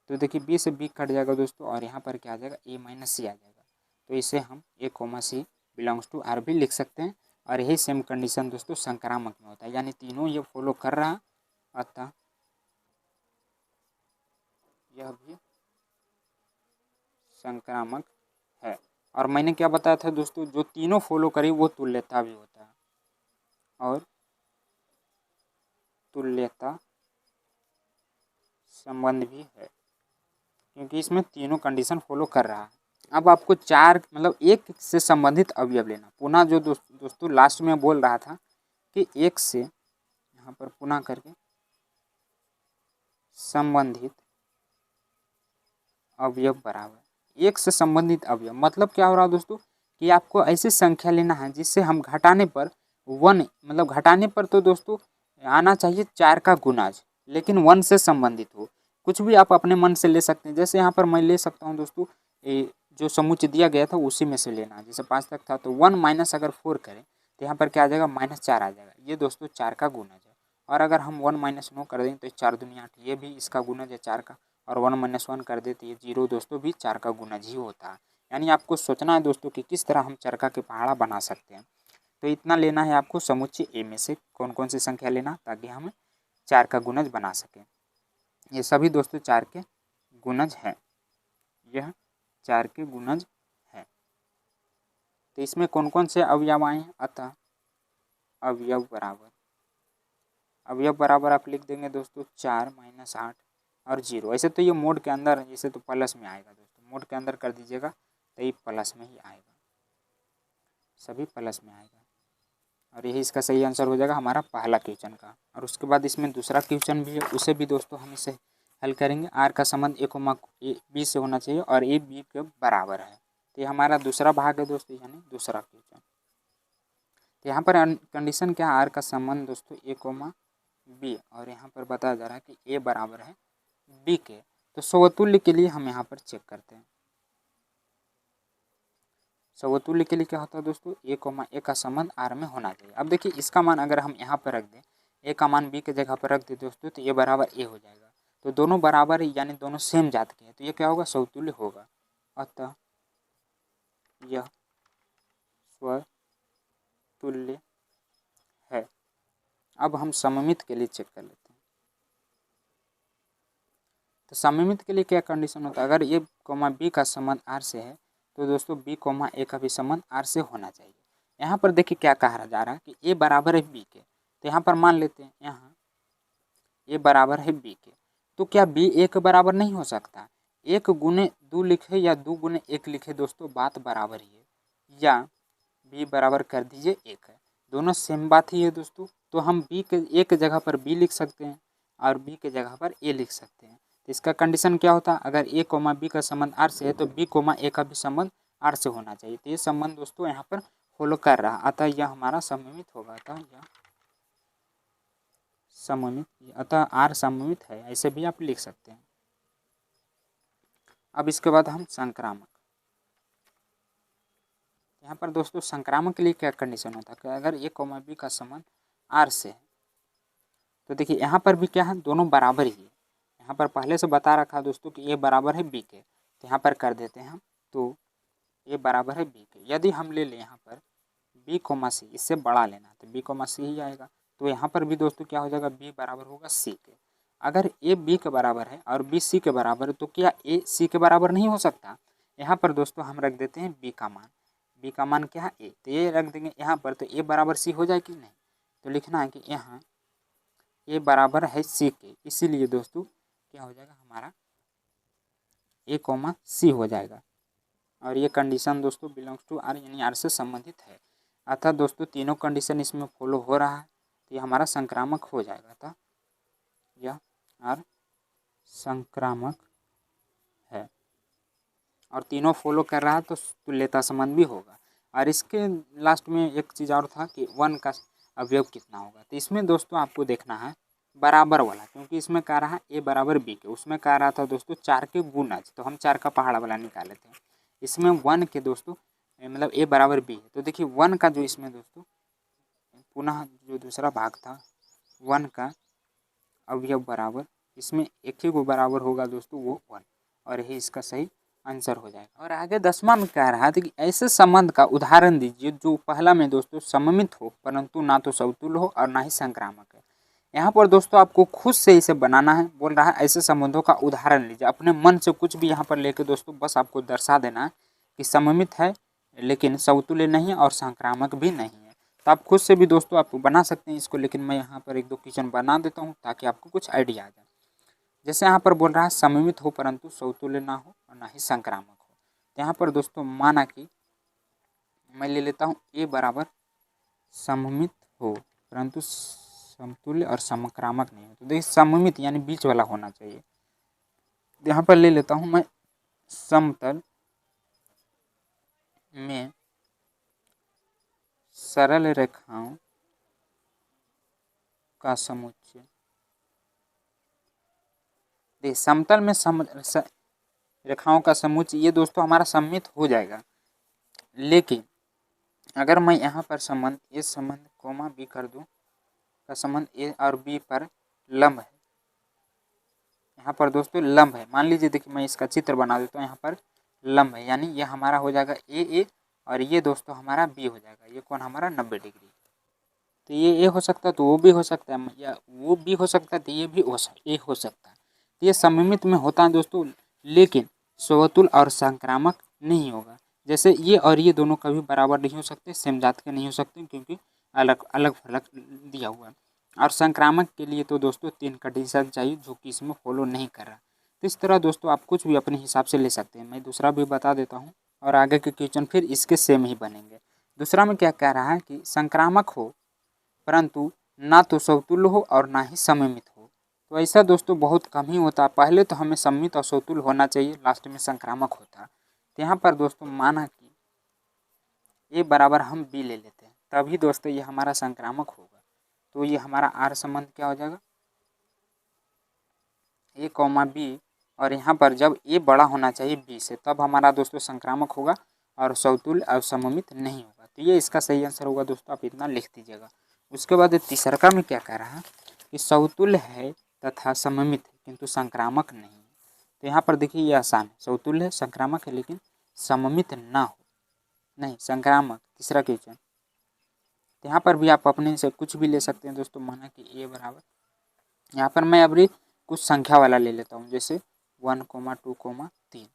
तो देखिए b से b कट जाएगा दोस्तों और यहाँ पर क्या आ जाएगा, a माइनस c आ जाएगा। तो इसे हम a, c belongs to R भी लिख सकते हैं। और यही सेम कंडीशन दोस्तों संक्रामक में होता है, यानी तीनों ये फॉलो कर रहा, अतः यह भी संक्रामक है। और मैंने क्या बताया था दोस्तों, जो तीनों फॉलो करी वो तुल्यता भी होता है, और तुल्यता संबंध भी है, क्योंकि इसमें तीनों कंडीशन फॉलो कर रहा है। अब आपको चार मतलब एक से संबंधित अवयव लेना। पुनः जो दोस्तों लास्ट में बोल रहा था कि एक से यहाँ पर पुनः करके संबंधित अवयव बराबर एक से संबंधित अवयव, मतलब क्या हो रहा है दोस्तों कि आपको ऐसी संख्या लेना है जिससे हम घटाने पर वन, मतलब घटाने पर तो दोस्तों आना चाहिए 4 का गुणाज, लेकिन 1 से संबंधित हो। कुछ भी आप अपने मन से ले सकते हैं, जैसे यहाँ पर मैं ले सकता हूँ दोस्तों जो समुच्चय दिया गया था उसी में से लेना है। जैसे 5 तक था तो 1 माइनस अगर 4 करें तो यहाँ पर क्या आ जाएगा, -4 आ जाएगा। ये दोस्तों 4 का गुणज है। और अगर हम 1 माइनस 9 कर दें तो 4 दूनी 8, ये भी इसका गुणज है 4 का। और 1 माइनस 1 कर दे तो ये 0 दोस्तों भी 4 का गुणज ही होता है। यानी आपको सोचना है दोस्तों कि किस तरह हम चरखा के पहाड़ा बना सकते हैं। तो इतना लेना है आपको समुच्चय ए में से कौन कौन सी संख्या लेना, ताकि हम 4 का गुणज बना सकें। ये सभी दोस्तों 4 के गुणज हैं, यह 4 के गुणज हैं। तो इसमें कौन कौन से अवयव आए हैं, अतः अवयव बराबर आप लिख देंगे दोस्तों 4 - 8 और 0। ऐसे तो ये मोड के अंदर, जैसे तो प्लस में आएगा दोस्तों, मोड के अंदर कर दीजिएगा तो ये प्लस में ही आएगा, सभी प्लस में आएगा। और यही इसका सही आंसर हो जाएगा हमारा पहला क्वेश्चन का। और उसके बाद इसमें दूसरा क्वेश्चन भी है, उसे भी दोस्तों हम इसे हल करेंगे। आर का संबंध ए बी से होना चाहिए और ए बी के बराबर है। तो ये हमारा दूसरा भाग है दोस्तों, यानी दूसरा क्वेश्चन। तो यहाँ पर कंडीशन क्या है, आर का संबंध दोस्तों ए, बी, और यहाँ पर बताया जा रहा है कि ए बराबर है बी के। तो समतुल्य के लिए हम यहाँ पर चेक करते हैं। समतुल्य के लिए क्या होता है दोस्तों, ए का संबंध आर में होना चाहिए। अब देखिए इसका मान अगर हम यहाँ पर रख दें, ए का मान बी के जगह पर रख दें दोस्तों, तो ए बराबर ए हो जाएगा। तो दोनों बराबर है, यानी दोनों सेम जात के हैं, तो ये क्या होगा, समतुल्य होगा। अतः यह स्वतुल्य है। अब हम सममित के लिए चेक कर लेते हैं। तो सममित के लिए क्या कंडीशन होता है, अगर ए, बी का संबंध आर से है तो दोस्तों बी, ए का भी संबंध आर से होना चाहिए। यहाँ पर देखिए क्या कहा जा रहा है कि ए बराबर है बी के। तो यहाँ पर मान लेते हैं यहाँ ए बराबर है बी के, तो क्या बी ए के बराबर नहीं हो सकता। 1 गुने 2 लिखे या 2 गुने 1 लिखे दोस्तों, बात बराबर ही है। या बी बराबर कर दीजिए 1 है, दोनों सेम बात ही है दोस्तों। तो हम बी के ए के जगह पर बी लिख सकते हैं और बी के जगह पर ए लिख सकते हैं। तो इसका कंडीशन क्या होता है, अगर ए, बी का संबंध आर से है तो बी, ए का भी संबंध आर से होना चाहिए। तो ये संबंध दोस्तों यहाँ पर फॉलो कर रहा, अतः यह हमारा सममित होगा। अतः यह सममित, अतः आर सममित है, ऐसे भी आप लिख सकते हैं। अब इसके बाद हम संक्रामक, यहाँ पर दोस्तों संक्रामक के लिए क्या कंडीशन होता है कि अगर ए, बी का संबंध आर से है तो देखिए यहाँ पर भी क्या है, दोनों बराबर ही है। यहाँ पर पहले से बता रखा दोस्तों कि ए बराबर है बी के, तो यहाँ पर कर देते हैं हम, तो ए बराबर है बी के। यदि हम ले लें यहाँ पर बी, सी, इससे बड़ा लेना तो बी, सी ही आएगा। तो यहाँ पर भी दोस्तों क्या हो जाएगा, बी बराबर होगा सी के। अगर ए बी के बराबर है और बी सी के बराबर है तो क्या ए सी के बराबर नहीं हो सकता। यहाँ पर दोस्तों हम रख देते हैं बी का मान, बी का मान क्या है ए, तो ये रख देंगे यहाँ पर, तो ए बराबर सी हो जाए कि नहीं। तो लिखना है कि यहाँ ए बराबर है सी के, इसीलिए दोस्तों क्या हो जाएगा हमारा ए, सी हो जाएगा। और ये कंडीशन दोस्तों बिलोंग्स टू आर, यानी आर से संबंधित है। अतः दोस्तों तीनों कंडीशन इसमें फॉलो हो रहा है, तो ये हमारा संक्रामक हो जाएगा। अतः यह आर संक्रामक है और तीनों फॉलो कर रहा है, तो तुल्यता संबंध भी होगा। और इसके लास्ट में एक चीज़ और था कि 1 का अवयव कितना होगा। तो इसमें दोस्तों आपको देखना है बराबर वाला, क्योंकि इसमें कह रहा है ए बराबर बी के, उसमें कह रहा था दोस्तों 4 के गुणज, तो हम 4 का पहाड़ा वाला निकाल लेते हैं। इसमें 1 के दोस्तों मतलब ए बराबर बी है, तो देखिए 1 का जो इसमें दोस्तों पुनः जो दूसरा भाग था 1 का अवयव बराबर, इसमें एक ही को बराबर होगा दोस्तों, वो 1, और यही इसका सही आंसर हो जाएगा। और आगे 10वां में कह रहा था कि ऐसे संबंध का उदाहरण दीजिए जो पहला में दोस्तों सममित हो परंतु ना तो समतुल्य हो और ना ही संक्रामक है। यहाँ पर दोस्तों आपको खुद से इसे बनाना है। बोल रहा है ऐसे संबंधों का उदाहरण लीजिए। अपने मन से कुछ भी यहाँ पर लेके दोस्तों बस आपको दर्शा देना है कि सममित है लेकिन समतुल्य नहीं है और संक्रामक भी नहीं है। तो आप खुद से भी दोस्तों आप बना सकते हैं इसको, लेकिन मैं यहाँ पर 1-2 क्वेश्चन बना देता हूँ ताकि आपको कुछ आइडिया आ जाए। जैसे यहाँ पर बोल रहा है सममित हो परंतु समतुल्य ना हो और ना ही संक्रामक हो। तो यहाँ पर दोस्तों माना कि मैं ले लेता हूँ ए बराबर सममित हो परंतु समतुल्य और संक्रामक नहीं हो। तो देखिए सममित यानी बीच वाला होना चाहिए। यहाँ पर ले लेता हूँ मैं समतल में सरल रेखाओं का समुच्चय। देखिए समतल में रेखाओं का समुच्चय ये दोस्तों हमारा सममित हो जाएगा, लेकिन अगर मैं यहाँ पर संबंध ए संबंध कोमा बी कर दूँ का संबंध ए और बी पर लंब है। यहाँ पर दोस्तों लंब है, मान लीजिए देखिए मैं इसका चित्र बना देता हूँ। यहाँ पर लंब है यानी ये हमारा हो जाएगा ए और ये दोस्तों हमारा बी हो जाएगा। ये कोण हमारा 90 डिग्री। तो ये ए हो सकता है तो वो भी हो सकता है, या वो भी हो सकता है तो ये भी हो सकता है। तो ये सममित में होता है दोस्तों, लेकिन समतुल्य और संक्रामक नहीं होगा। जैसे ये और ये दोनों कभी बराबर नहीं हो सकते, सेम जात के नहीं हो सकते क्योंकि अलग अलग फलक दिया हुआ है। और संक्रामक के लिए तो दोस्तों 3 कंडीशन चाहिए जो कि इसमें फॉलो नहीं कर रहा। तो इस तरह दोस्तों आप कुछ भी अपने हिसाब से ले सकते हैं। मैं दूसरा भी बता देता हूँ और आगे के क्वेश्चन फिर इसके सेम ही बनेंगे। दूसरा में क्या कह रहा है कि संक्रामक हो परंतु ना तो समतुल्य हो और ना ही सममित हो। तो ऐसा दोस्तों बहुत कम ही होता है। पहले तो हमें सममित और समतुल्य होना चाहिए, लास्ट में संक्रामक होता। तो यहाँ पर दोस्तों माना कि ए बराबर हम बी ले लेते हैं, तभी दोस्तों ये हमारा संक्रामक होगा। तो ये हमारा आर संबंध क्या हो जाएगा ए कॉमा बी, और यहाँ पर जब ए बड़ा होना चाहिए बी से तब हमारा दोस्तों संक्रामक होगा और समतुल्य और सममित नहीं होगा। तो ये इसका सही आंसर होगा दोस्तों, आप इतना लिख दीजिएगा। उसके बाद तीसरा में क्या कह रहा है कि समतुल्य है तथा सममित है किंतु संक्रामक नहीं है। तो यहाँ पर देखिए ये आसान है, समतुल्य है संक्रामक है लेकिन सममित ना हो, नहीं संक्रामक। तीसरा क्वेश्चन तो यहाँ पर भी आप अपने से कुछ भी ले सकते हैं दोस्तों। माना कि ए बराबर, यहाँ पर मैं अभी कुछ संख्या वाला ले लेता हूँ, जैसे 1, 2, 3।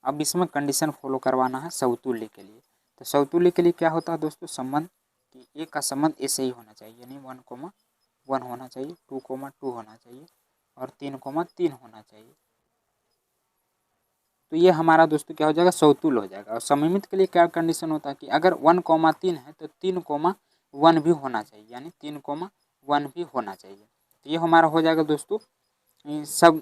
अब इसमें कंडीशन फॉलो करवाना है समतुल्य के लिए। तो समतुल्य के लिए क्या होता है दोस्तों, संबंध कि ए का संबंध ए से ही होना चाहिए, यानी 1, 1 होना चाहिए, 2, 2 होना चाहिए और 3, 3 होना चाहिए। तो ये हमारा दोस्तों क्या हो जाएगा, समतुल्य हो जाएगा। और सममित के लिए क्या कंडीशन होता है कि अगर 1, 3 है तो 3, 1 भी होना चाहिए, यानी 3, 1 भी होना चाहिए। तो ये हमारा हो जाएगा दोस्तों सब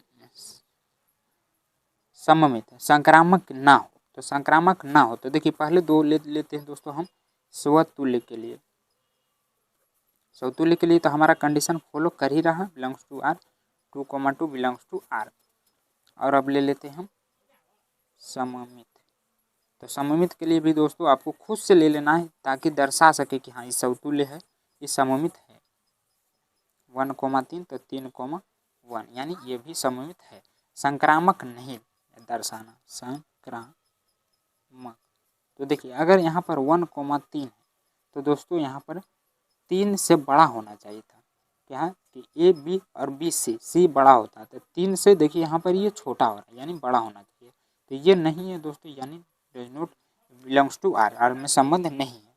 सममित है, संक्रामक ना हो। तो संक्रामक ना हो तो देखिए पहले 2 लेते हैं दोस्तों हम समतुल्य के लिए। समतुल्य के लिए तो हमारा कंडीशन फॉलो कर ही रहा, belongs to R, 2, 2 belongs to R. और अब ले लेते हैं हम सममित। तो सममित के लिए भी दोस्तों आपको खुद से ले लेना है ताकि दर्शा सके कि हाँ ये समतुल्य है, ये सममित है। 1, 3 तो 3, 1 यानी ये भी सममित है, संक्रामक नहीं दर्शाना, संक्रामक। तो देखिए अगर यहाँ पर 1, 3 है तो दोस्तों यहाँ पर 3 से बड़ा होना चाहिए था। क्या है कि ए बी और बी सी बड़ा होता है, तो 3 से देखिए यहाँ पर ये छोटा हो रहा है यानी बड़ा होना चाहिए। तो ये नहीं है दोस्तों, यानी does not belongs to R में संबंध नहीं है,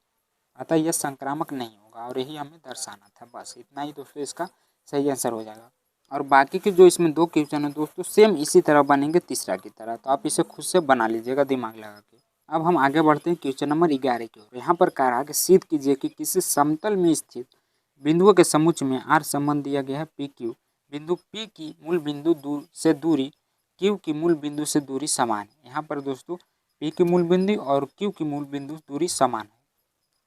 अतः यह संक्रामक नहीं होगा और यही हमें दर्शाना था। बस इतना ही दोस्तों इसका सही आंसर हो जाएगा। और बाकी के जो इसमें 2 क्वेश्चन है दोस्तों सेम इसी तरह बनेंगे तीसरा की तरह, तो आप इसे खुद से बना लीजिएगा दिमाग लगा के। अब हम आगे बढ़ते हैं क्वेश्चन नंबर 11 की ओर। यहाँ पर कह रहा है कि सिद्ध कीजिए कि किसी समतल में स्थित बिंदुओं के समुच्चय में आर संबंध दिया गया है पी क्यू। बिंदु पी की मूल बिंदु से दूरी क्यू की मूल बिंदु से दूरी समान है। यहाँ पर दोस्तों पी की मूल बिंदु और क्यू की मूल बिंदु दूरी समान है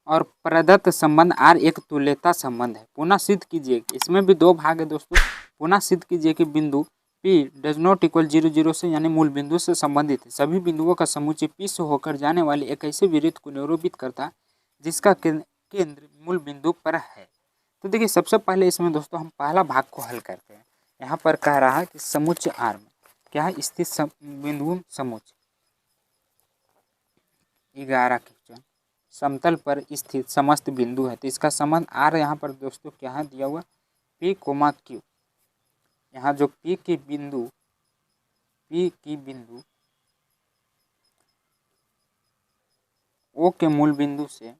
और प्रदत्त संबंध आर एक तुल्यता संबंध है। पुनः सिद्ध कीजिए, इसमें भी 2 भाग है दोस्तों। पुनः सिद्ध कीजिए कि बिंदु P डज नॉट इक्वल 0, 0 से यानी मूल बिंदु से संबंधित है। सभी बिंदुओं का समुच्चय P से होकर जाने वाले एक ऐसे वृत्त को निरूपित करता है जिसका केंद्र मूल बिंदु पर है। तो देखिए सबसे पहले इसमें दोस्तों हम पहला भाग को हल करते हैं। यहाँ पर कह रहा है कि समुच्चय R में क्या है स्थित बिंदु समुच्चय। 11 क्वेश्चन समतल पर स्थित समस्त बिंदु है, तो इसका संबंध आर यहाँ पर दोस्तों क्या है दिया हुआ P, Q। यहाँ जो P की बिंदु O के मूल बिंदु से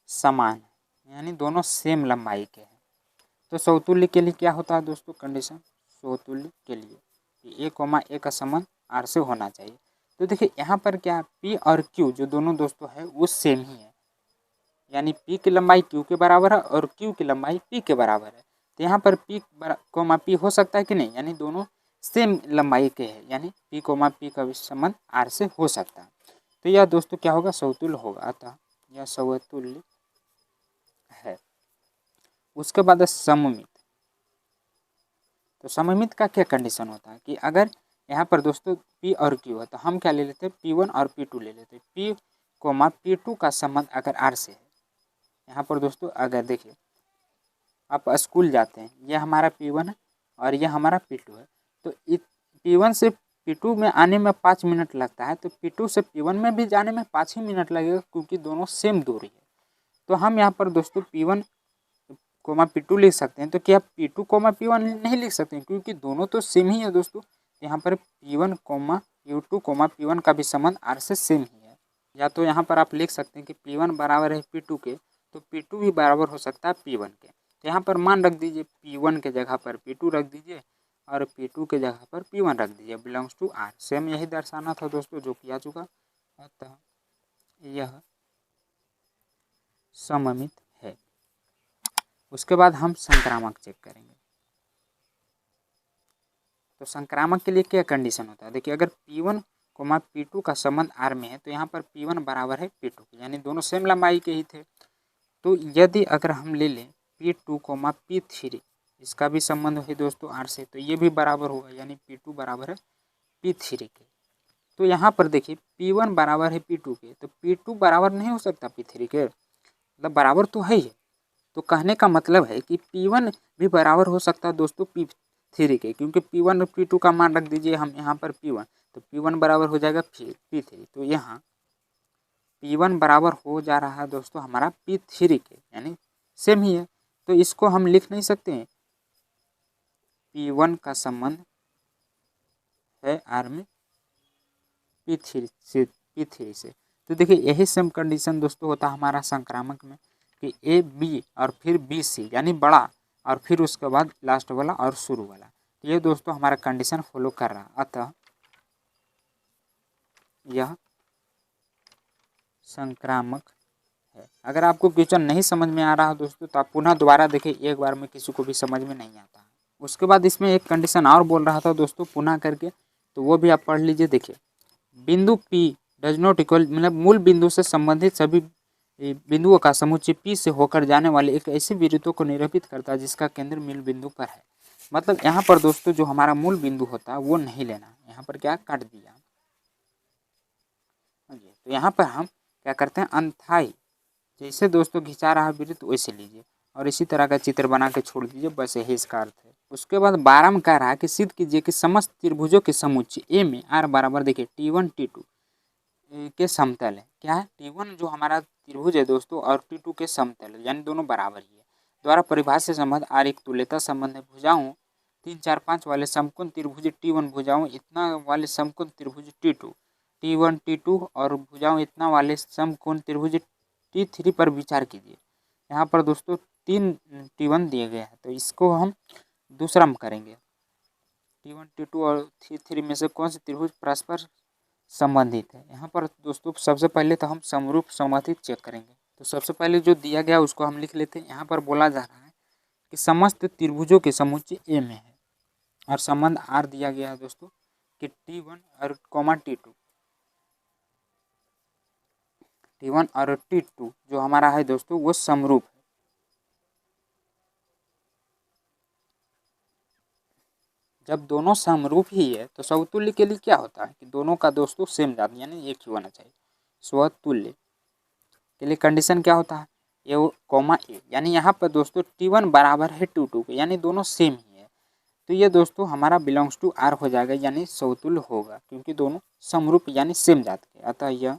समान है, यानी दोनों सेम लंबाई के हैं। तो समतुल्य के लिए क्या होता है दोस्तों कंडीशन, समतुल्य के लिए A, का संबंध R से होना चाहिए। तो देखिए यहाँ पर क्या P और Q जो दोनों दोस्तों है वो सेम ही है, यानी P की लंबाई Q के बराबर है और Q की लंबाई P के बराबर है। तो यहाँ पर P, हो सकता है कि नहीं, यानी दोनों सेम लंबाई के हैं, यानी P, P का भी संबंध R से हो सकता है। तो यह दोस्तों क्या होगा समतुल्य होगा, अतः यह समतुल्य है। उसके बाद सममित। तो सममित का क्या कंडीशन होता है कि अगर यहाँ पर दोस्तों P और Q है तो हम क्या ले लेते हैं P1 और P2 ले लेते हैं। P, P2 का संबंध अगर R से है, यहाँ पर दोस्तों अगर देखिए आप स्कूल जाते हैं, ये हमारा P1 है और ये हमारा P2 है, तो P1 से P2 में आने में 5 मिनट लगता है, तो P2 से P1 में भी जाने में 5 ही मिनट लगेगा, क्योंकि दोनों सेम दूरी है। तो हम यहाँ पर दोस्तों P1, P2 लिख सकते हैं। तो क्या P2, P1 नहीं लिख सकते हैं, क्योंकि दोनों तो सेम ही है दोस्तों। यहाँ पर P1, P2, P1 का भी संबंध R से सेम ही है। या तो यहाँ पर आप लिख सकते हैं कि P1 बराबर है P2 के, तो P2 भी बराबर हो सकता है P1 के। तो यहाँ पर मान रख दीजिए P1 के जगह पर P2 रख दीजिए और P2 के जगह पर P1 रख दीजिए, बिलोंग्स टू R। सेम यही दर्शाना था दोस्तों जो किया चुका, अतः यह सममित है। उसके बाद हम संक्रामक चेक करेंगे। तो संक्रामक के लिए क्या कंडीशन होता है, देखिए अगर P1, P2 का संबंध R में है, तो यहाँ पर P1 बराबर है P2, यानी दोनों सेम लंबाई के ही थे। तो यदि अगर हम ले लें P2, P3, इसका भी संबंध है दोस्तों R से, तो ये भी बराबर होगा, यानी P2 बराबर है P3 के। तो यहाँ पर देखिए P1 बराबर है P2 के, तो P2 बराबर नहीं हो सकता P3 के, मतलब बराबर तो है ही। तो कहने का मतलब है कि P1 भी बराबर हो सकता है दोस्तों P3 के, क्योंकि P1 और P2 का मान रख दीजिए हम यहाँ पर P1, तो P1 बराबर हो जाएगा P3। तो यहाँ P1 बराबर हो जा रहा है दोस्तों हमारा P3 के, यानी सेम ही है। तो इसको हम लिख नहीं सकते हैं P1 का संबंध है R में P3 से। तो देखिए यही सेम कंडीशन दोस्तों होता है हमारा संक्रामक में कि A, B और फिर B, C, यानी बड़ा और फिर उसके बाद लास्ट वाला और शुरू वाला। तो ये दोस्तों हमारा कंडीशन फॉलो कर रहा है, अतः यह संक्रामक है। अगर आपको क्वेश्चन नहीं समझ में आ रहा है दोस्तों तो आप पुनः दोबारा देखिए, एक बार में किसी को भी समझ में नहीं आता है। उसके बाद इसमें एक कंडीशन और बोल रहा था दोस्तों पुनः करके, तो वो भी आप पढ़ लीजिए। देखिए बिंदु P डज नॉट इक्वल, मतलब मूल बिंदु से संबंधित सभी बिंदुओं का समुच्चय P से होकर जाने वाले एक ऐसे बिंदु को निरूपित करता है जिसका केंद्र मूल बिंदु पर है। मतलब यहाँ पर दोस्तों जो हमारा मूल बिंदु होता है वो नहीं लेना, यहाँ पर क्या काट दिया। तो यहाँ पर हम क्या करते हैं अनथाई, जैसे दोस्तों खिंचा रहा वृत्त वैसे लीजिए और इसी तरह का चित्र बना के छोड़ दीजिए, बस यही इसका अर्थ है। उसके बाद 12 में कह रहा है कि सिद्ध कीजिए कि समस्त त्रिभुजों के समुच्चय ए में R बराबर देखिए T1, T2 के समतल है। क्या है T1 जो हमारा त्रिभुज है दोस्तों और T2 के समतल है, यानी दोनों बराबर ही है। द्वारा परिभाषित संबंध R एक तुल्यता संबंध है। भुजाओं 3, 4, 5 वाले समकोण त्रिभुज T1, भुजाओं इतना वाले समकोण त्रिभुज T2, T1, T2 और भुजाओं इतना वाले समकोण त्रिभुज T3 पर विचार कीजिए। यहाँ पर दोस्तों 3 T1 दिए गए हैं, तो इसको हम दूसरा में करेंगे। T1, T2 और T3 में से कौन से त्रिभुज परस्पर संबंधित है। यहाँ पर दोस्तों सबसे पहले तो हम समरूप संबंधित चेक करेंगे। तो सबसे पहले जो दिया गया उसको हम लिख लेते हैं। यहाँ पर बोला जा रहा है कि समस्त त्रिभुजों के समुच्चय ए में है और संबंध R दिया गया है दोस्तों कि T1 और T1 और T2 जो हमारा है दोस्तों वो समरूप है। जब दोनों समरूप ही है तो समतुल्य के लिए क्या होता है कि दोनों का दोस्तों सेम जाति यानी एक ही होना चाहिए। स्वतुल्य के लिए कंडीशन क्या होता है ए, यानी यहाँ पर दोस्तों T1 बराबर है T2 के, यानी दोनों सेम ही है। तो ये दोस्तों हमारा बिलोंग्स टू आर हो जाएगा, यानी समतुल्य होगा, क्योंकि दोनों समरूप यानी सेम जात के, अतः यह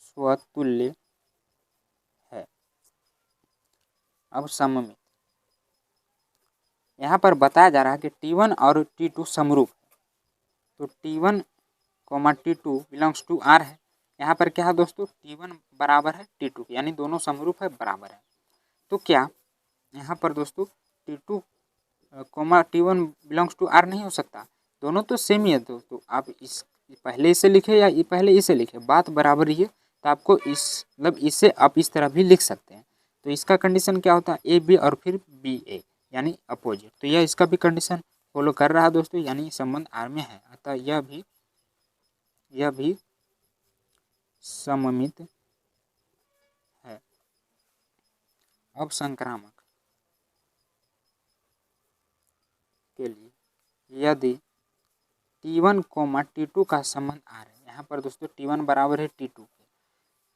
स्वतुल्य है। अब सममित, यहाँ पर बताया जा रहा है कि T1 और T2 समरूप है, तो T1 T2 belongs to are है। यहाँ पर क्या है दोस्तों, T1 बराबर है T2 यानी दोनों समरूप है, बराबर है। तो क्या यहाँ पर दोस्तों T2 T1 belongs to are नहीं हो सकता, दोनों तो सेम ही है दोस्तों। आप इस पहले इसे लिखे या पहले इसे लिखे, बात बराबर ही है, तो आपको इस मतलब इसे आप इस तरह भी लिख सकते हैं। तो इसका कंडीशन क्या होता है, ए बी और फिर बी ए यानी अपोजिट, तो यह इसका भी कंडीशन फॉलो कर रहा है दोस्तों, यानी संबंध आर में है, अतः यह भी सममित है। अब संक्रामक के लिए यदि T1 T2 का संबंध आर है, यहाँ पर दोस्तों T1 बराबर है T2 के,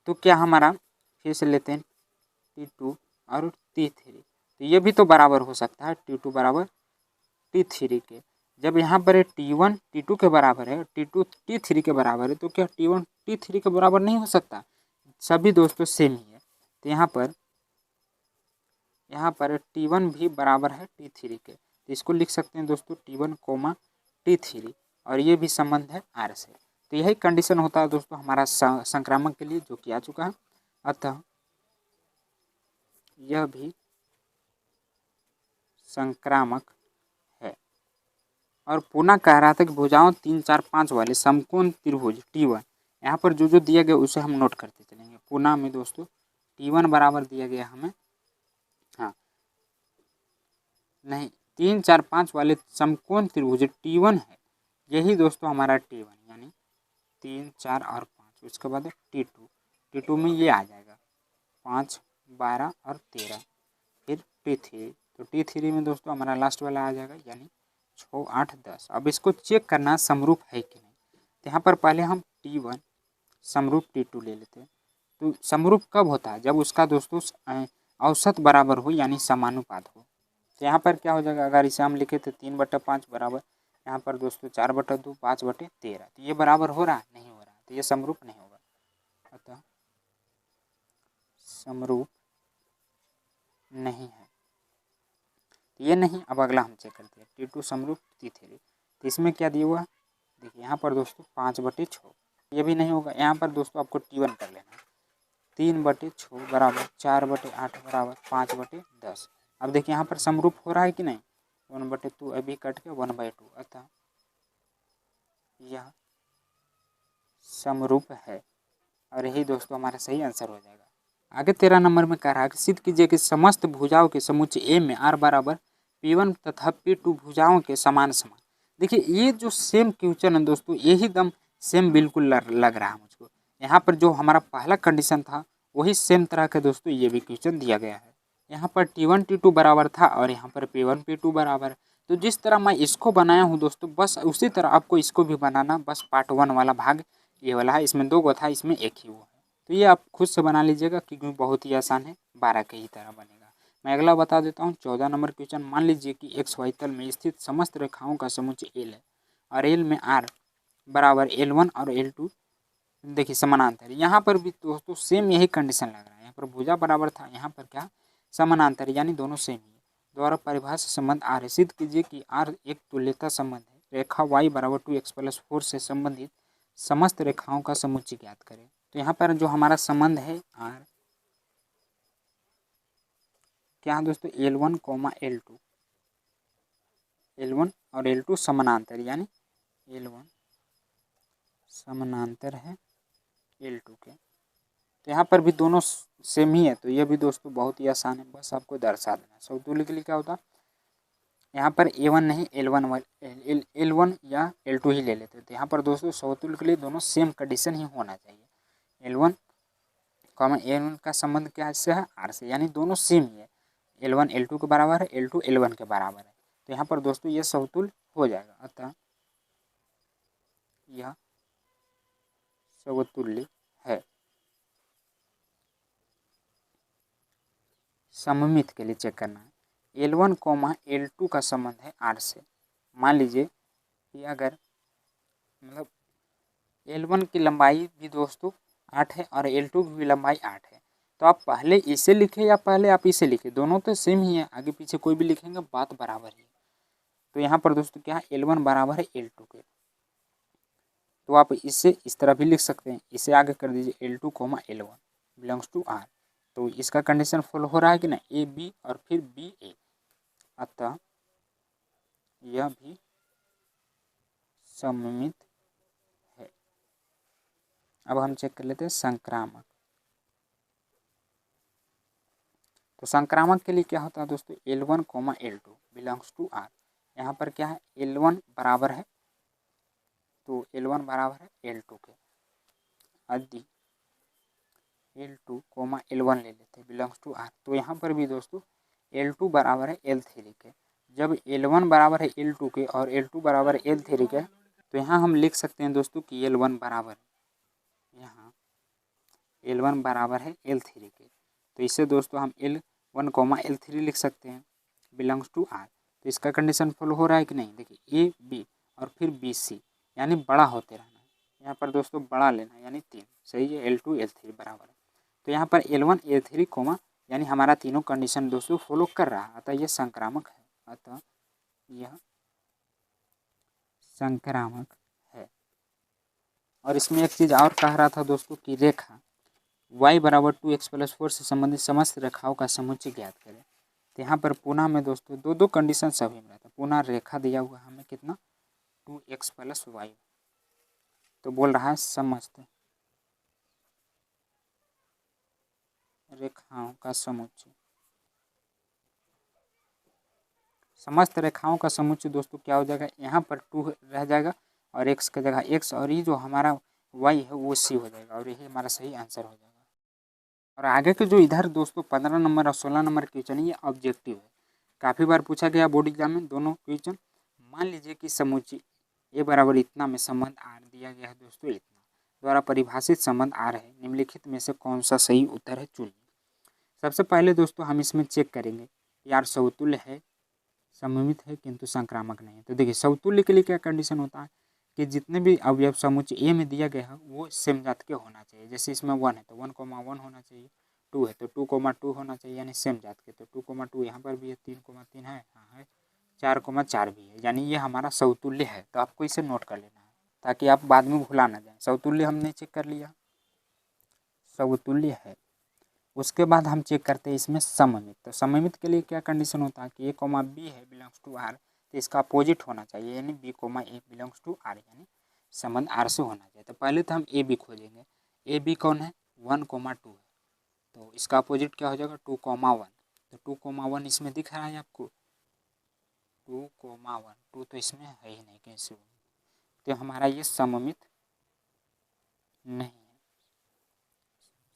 तो क्या हमारा फिर से लेते हैं T2 और T3, तो ये भी तो बराबर हो सकता है T2 बराबर T3 के। जब यहाँ पर T1 T2 के बराबर है, T2 T3 के बराबर है, तो क्या T1 T3 के बराबर नहीं हो सकता, सभी दोस्तों सेम ही है। तो यहाँ पर T1 भी बराबर है T3 के, तो इसको लिख सकते हैं दोस्तों T1 T3, और ये भी संबंध है आर से। तो यही कंडीशन होता है दोस्तों हमारा संक्रामक के लिए, जो कि आ चुका है, अतः यह भी संक्रामक है। और पुनः कह रहा था कि भुजाओं 3 4 5 वाले समकोण त्रिभुज T1, यहाँ पर जो दिया गया उसे हम नोट करते चलेंगे। पुनः में दोस्तों T1 बराबर दिया गया हमें, हाँ नहीं, 3 4 5 वाले समकोण त्रिभुज T1 है, यही दोस्तों हमारा T1 यानी 3 4 और 5। उसके बाद T2 में ये आ जाएगा 5 12 और 13, फिर T3, तो T3 में दोस्तों हमारा लास्ट वाला आ जाएगा, यानी 6 8 10। अब इसको चेक करना समरूप है कि नहीं, तो यहाँ पर पहले हम T1 समरूप T2 ले लेते हैं। तो समरूप कब होता है, जब उसका दोस्तों औसत बराबर हो यानी समानुपात हो। तो यहाँ पर क्या हो जाएगा, अगर इसे हम लिखे तो 3/5 बराबर, यहाँ पर दोस्तों 4/2 5/13, तो ये बराबर हो रहा है, नहीं हो रहा, तो ये समरूप नहीं होगा, अतः समरूप नहीं है, तो ये नहीं। अब अगला हम चेक करते हैं T2 समरूप T3, तो इसमें क्या दिया हुआ, देखिए यहाँ पर दोस्तों 5/6, ये भी नहीं होगा। यहाँ पर दोस्तों आपको T1 कर लेना, 3/6 बराबर 4/8 बराबर 5/10। अब देखिए यहाँ पर समरूप हो रहा है कि नहीं, 1/2 अभी कट के 1/2, अतः यह समरूप है, और यही दोस्तों हमारा सही आंसर हो जाएगा। आगे 13 नंबर में कह रहा है कि सिद्ध कीजिए कि समस्त भुजाओं के समुच्चय ए में आर बराबर P1 तथा P2 भुजाओं के समान समान। देखिए ये जो सेम क्वेश्चन है दोस्तों, यही दम सेम बिल्कुल लग रहा है मुझको। यहाँ पर जो हमारा पहला कंडीशन था वही सेम तरह का दोस्तों ये भी क्वेश्चन दिया गया है। यहाँ पर T1 T2 बराबर था और यहाँ पर P1 P2 बराबर है। तो जिस तरह मैं इसको बनाया हूँ दोस्तों, बस उसी तरह आपको इसको भी बनाना, बस पार्ट 1 वाला भाग ये वाला है, इसमें 2 गो था, इसमें एक ही वो है। तो ये आप खुद से बना लीजिएगा क्योंकि बहुत ही आसान है, 12 के ही तरह बनेगा। मैं अगला बता देता हूँ 14 नंबर क्वेश्चन। मान लीजिए कि XY तल में स्थित समस्त रेखाओं का समुच्चय L है और L में R बराबर L1 और L2 देखिए समानांतर। यहाँ पर भी दोस्तों सेम यही कंडीशन लग रहा है, यहाँ पर भुजा बराबर था, यहाँ पर क्या समानांतर यानी दोनों सेम ही है। द्वारा परिभाषित संबंध R है। सिद्ध कीजिए कि R एक तुल्यता संबंध है। रेखा Y बराबर 2x+4 से संबंधित समस्त रेखाओं का समुच्चय ज्ञात करें। तो यहाँ पर जो हमारा संबंध है R क्या है दोस्तों, L1, L2, L1 और L2 समानांतर यानी L1 समानांतर है L2 के। तो यहाँ पर भी दोनों सेम ही है, तो ये भी दोस्तों बहुत ही आसान है, बस आपको दर्शा देना। समतुल्य के लिए क्या होता, यहाँ पर A1 नहीं L1 या L2 ही ले लेते हैं। तो यहाँ पर दोस्तों समतुल्य के लिए दोनों सेम कंडीशन ही होना चाहिए। L1 L1 का संबंध क्या इससे है, R से, यानी दोनों सेम ही है। L1 L2 के बराबर है, L2 L1 के बराबर है, तो यहाँ पर दोस्तों ये समतुल्य हो जाएगा, अतः यह समतुल्य है। सममित के लिए चेक करना है। L1 कोमा L2 का संबंध है R से। मान लीजिए कि अगर मतलब L1 की लंबाई भी दोस्तों 8 है और L2 की भी लंबाई 8 है, तो आप पहले इसे लिखें या पहले आप इसे लिखें, दोनों तो सेम ही है, आगे पीछे कोई भी लिखेंगे बात बराबर ही है। तो यहाँ पर दोस्तों क्या है, L1 बराबर है L2 के, तो आप इसे इस तरह भी लिख सकते हैं, इसे आगे कर दीजिए L2 coma L1 belongs to R। तो इसका कंडीशन फॉलो हो रहा है कि ना, ए बी और फिर बी ए, अतः यह भी सममित है। अब हम चेक कर लेते हैं संक्रामक। तो संक्रामक के लिए क्या होता है दोस्तों, L1 coma L2 belongs to R। यहाँ पर क्या है, L1 बराबर है, तो L1 बराबर है L2 के, यदि L2 कोमा L1 ले लेते हैं बिलोंग्स टू R, तो यहाँ पर भी दोस्तों L2 बराबर है L3 के। जब L1 बराबर है L2 के और L2 बराबर है L3 के, तो यहाँ हम लिख सकते हैं दोस्तों कि L1 बराबर, यहाँ L1 बराबर है L3 के, तो इससे दोस्तों हम L1 कोमा L3 लिख सकते हैं बिलोंग्स टू R। तो इसका कंडीशन फॉलो हो रहा है कि नहीं, देखिए ए बी और फिर बी सी, यानी बड़ा होते रहना है। यहाँ पर दोस्तों बड़ा लेना है, यानी 3, सही है, L2 L3 बराबर है। तो यहाँ पर L1 L3 कोमा, यानी हमारा तीनों कंडीशन दोस्तों फॉलो कर रहा है, अतः यह संक्रामक है, अतः यह संक्रामक है। और इसमें एक चीज़ और कह रहा था दोस्तों कि रेखा y बराबर 2x+4 से संबंधित समस्त रेखाओं का समुच्चय ज्ञात करें। तो यहाँ पर पुनः में दोस्तों दो कंडीशन सभी में रहता है। पुनः रेखा दिया हुआ है हमें कितना, 2x+y, तो बोल रहा है समस्त रेखाओं का समुच्चय। समस्त रेखाओं का समुच्चय दोस्तों क्या हो जाएगा, यहाँ पर 2 रह जाएगा और x की जगह x, और ये जो हमारा y है वो c हो जाएगा, और यही हमारा सही आंसर हो जाएगा। और आगे के जो इधर दोस्तों 15 नंबर और 16 नंबर क्वेश्चन है, ये ऑब्जेक्टिव है, काफ़ी बार पूछा गया बोर्ड एग्जाम में दोनों क्वेश्चन। मान लीजिए कि समुच्चय ए बराबर इतना में संबंध आर दिया गया है दोस्तों, इतना द्वारा परिभाषित संबंध आर है, निम्नलिखित में से कौन सा सही उत्तर है चुनिए। सबसे पहले दोस्तों हम इसमें चेक करेंगे यार समतुल्य है, सममित है, किंतु संक्रामक नहीं है। तो देखिए समतुल्य के लिए क्या कंडीशन होता है कि जितने भी अवयव समुच्चय ए में दिया गया है वो सेम जात के होना चाहिए। जैसे इसमें 1 है तो 1,1 होना चाहिए, 2 है तो 2,2 होना चाहिए, यानी सेम जात के। तो 2,2 यहाँ पर भी है, 3,3 है, हाँ है, 4,4 भी है, यानी ये हमारा समतुल्य है। तो आपको इसे नोट कर लेना है ताकि आप बाद में भुला ना जाए। समतुल्य हमने चेक कर लिया, समतुल्य है। उसके बाद हम चेक करते हैं इसमें सममित। तो सममित के लिए क्या कंडीशन होता है कि a, b है बिलोंग्स टू R, तो इसका अपोजिट होना चाहिए, यानी b, a belongs to R, यानी संबंध R से होना चाहिए। तो पहले तो हम a b खोजेंगे। a b कौन है, 1,2 है, तो इसका अपोजिट क्या हो जाएगा, 2,1। तो 2,1 इसमें दिख रहा है आपको, 2,1, 2 तो इसमें है ही नहीं, कैसे होगा, तो हमारा ये सममित नहीं है,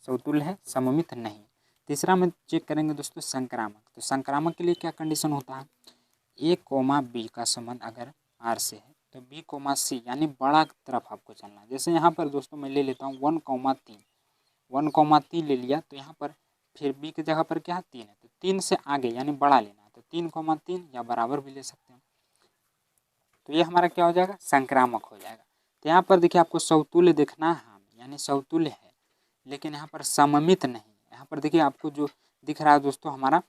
समतुल्य है, सममित नहीं। तीसरा में चेक करेंगे दोस्तों संक्रामक। तो संक्रामक के लिए क्या कंडीशन होता है, a, b का संबंध अगर R से है तो b, c, यानी बड़ा तरफ आपको चलना है। जैसे यहाँ पर दोस्तों मैं ले लेता हूँ 1,3, 1,3 ले लिया, तो यहाँ पर फिर b की जगह पर क्या है, 3 है, तो 3 से आगे यानी बड़ा लेना है, तो 3,3 या बराबर भी ले सकते हैं। तो ये हमारा क्या हो जाएगा, संक्रामक हो जाएगा। तो यहाँ पर देखिए आपको समतुल्य देखना है, यानी समतुल्य है, लेकिन यहाँ पर सममित नहीं। यहाँ पर देखिए आपको जो दिख रहा है दोस्तों हमारा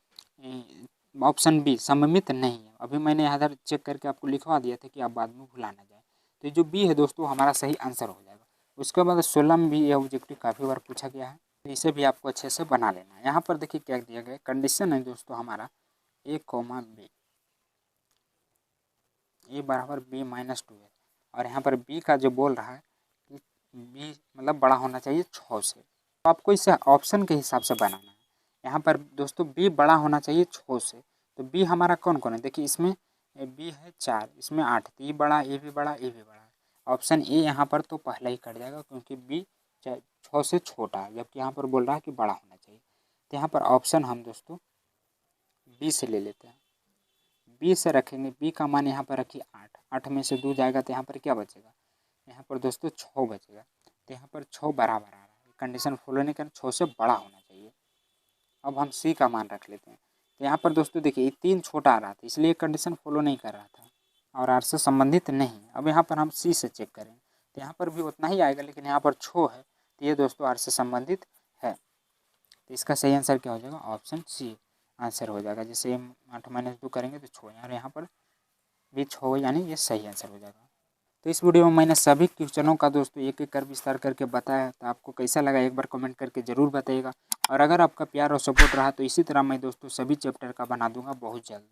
ऑप्शन बी सममित नहीं है। अभी मैंने यहाँ पर चेक करके आपको लिखवा दिया था कि आप बाद में भुला ना जाए। तो ये जो बी है दोस्तों हमारा सही आंसर हो जाएगा। उसके बाद 16 में भी यह ऑब्जेक्टिव काफ़ी बार पूछा गया है, तो इसे भी आपको अच्छे से बना लेना है। यहाँ पर देखिए क्या दिया गया कंडीशन है दोस्तों हमारा a, b, a बराबर b - 2 है, और यहाँ पर b का जो बोल रहा है कि b मतलब बड़ा होना चाहिए 6 से। तो आपको इसे ऑप्शन के हिसाब से बनाना है। यहाँ पर दोस्तों b बड़ा होना चाहिए 6 से, तो b हमारा कौन कौन है, देखिए इसमें b है 4, इसमें 8, तो ये बड़ा, ए भी बड़ा, ए भी बड़ा है। ऑप्शन ए यहाँ पर तो पहला ही कट जाएगा क्योंकि b 6 से छोटा है, जबकि यहाँ पर बोल रहा है कि बड़ा होना चाहिए। तो यहाँ पर ऑप्शन हम दोस्तों बी से ले लेते हैं। बी से रखेंगे, बी का मान यहाँ पर रखिए 8, 8 में से 2 जाएगा तो यहाँ पर क्या बचेगा, यहाँ पर दोस्तों 6 बचेगा। तो यहाँ पर 6 बराबर आ रहा है, कंडीशन फॉलो नहीं करना, 6 से बड़ा होना चाहिए। अब हम सी का मान रख लेते हैं। तो यहाँ पर दोस्तों देखिए 3 छोटा आ रहा था, इसलिए कंडीशन फॉलो नहीं कर रहा था और आर से संबंधित नहीं। अब यहाँ पर हम सी से चेक करें तो यहाँ पर भी उतना ही आएगा, लेकिन यहाँ पर छो है तो ये दोस्तों आर से संबंधित है। तो इसका सही आंसर क्या हो जाएगा? ऑप्शन सी आंसर हो जाएगा। जैसे 8-2 करेंगे तो छो, यहाँ पर भी छो, यानी ये सही आंसर हो जाएगा। तो इस वीडियो में मैंने सभी क्वेश्चनों का दोस्तों एक एक कर विस्तार करके बताया, तो आपको कैसा लगा एक बार कमेंट करके ज़रूर बताइएगा। और अगर आपका प्यार और सपोर्ट रहा तो इसी तरह मैं दोस्तों सभी चैप्टर का बना दूंगा बहुत जल्द।